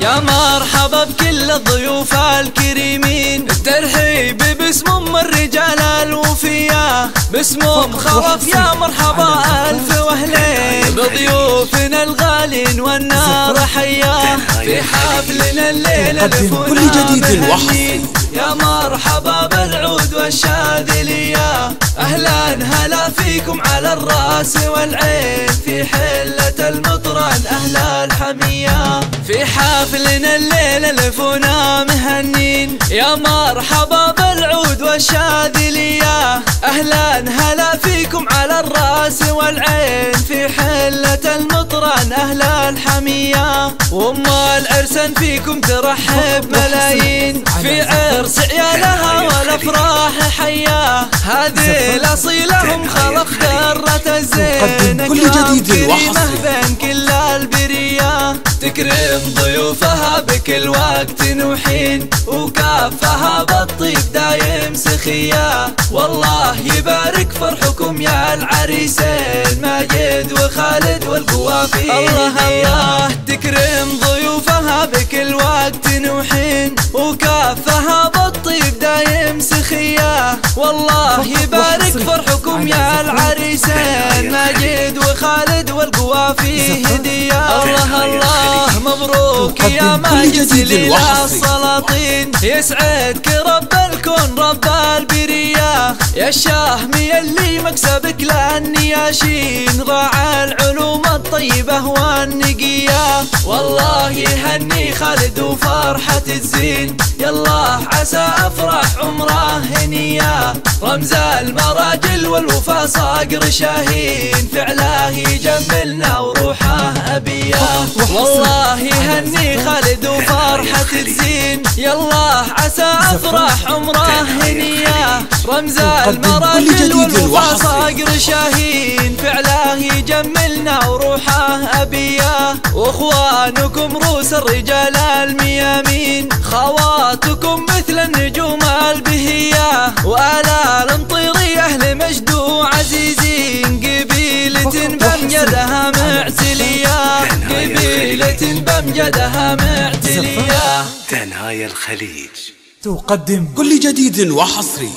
يا مرحبا بكل الضيوف الكريمين، الترحيب باسمهم الرجال الوفياء، باسمهم خرف يا مرحبا ألف وأهلين بضيوفنا الغالين والنار حياه في حفلنا الليلة كل جديد وحصري. يا مرحبا بالعود والشاذلية، أهلا هلا فيكم على الرأس والعين في حلة المطران أهل الحمية، في حفلنا الليلة لفونا مهنين. يا مرحبا بالعود والشاذلية، أهلا هلا فيكم على الرأس والعين في حلة المطران أهل الحمية، وأم العرسان فيكم ترحب ملايين في عرس عيالها والأفراح حياه، هذه الأصيلة هم خلق ذرة الزين، كل جديد كريمة بين كل البرية، تكرم ضيوفها بكل وقت وحين، وكافها بالطيب دايم سخية، والله يبارك فرحكم يا العريسين ماجد وخالد والقوافي. الله الله تكرم ضيوفها بكل وقت وحين، وكافها بالطيب دايم سخية، والله يبارك فرحكم يا العريسين ماجد وخالد والقوافي هدية. الله الله مبروك يا ماجد ليل السلاطين، يسعدك رب الكون رب البرية، يا الشاهمي اللي مكسبك للنياشين، راعى العلوم الطيبة والنقية، والله يهني خالد وفرحة الزين، يالله عسى أفرح عمره هنية، رمز المراجل والوفا صقر شاهين، فعله يجملنا وروحه أبية، والله يهني خالد وفرحة الزين، يالله عسى أفرح عمره هنية، رمز المراجل والوفا صقر شاهين، فعله يجملنا وروحه أبية، واخوانكم روس الرجال الميامين، خواتكم مثل النجوم البهية، وآلال طيري أهل مجد وعزيزين، قبيلة بأمجدها معتلية، قبيلة بأمجدها معتلية. تنهاي الخليج تقدم كل جديد وحصري.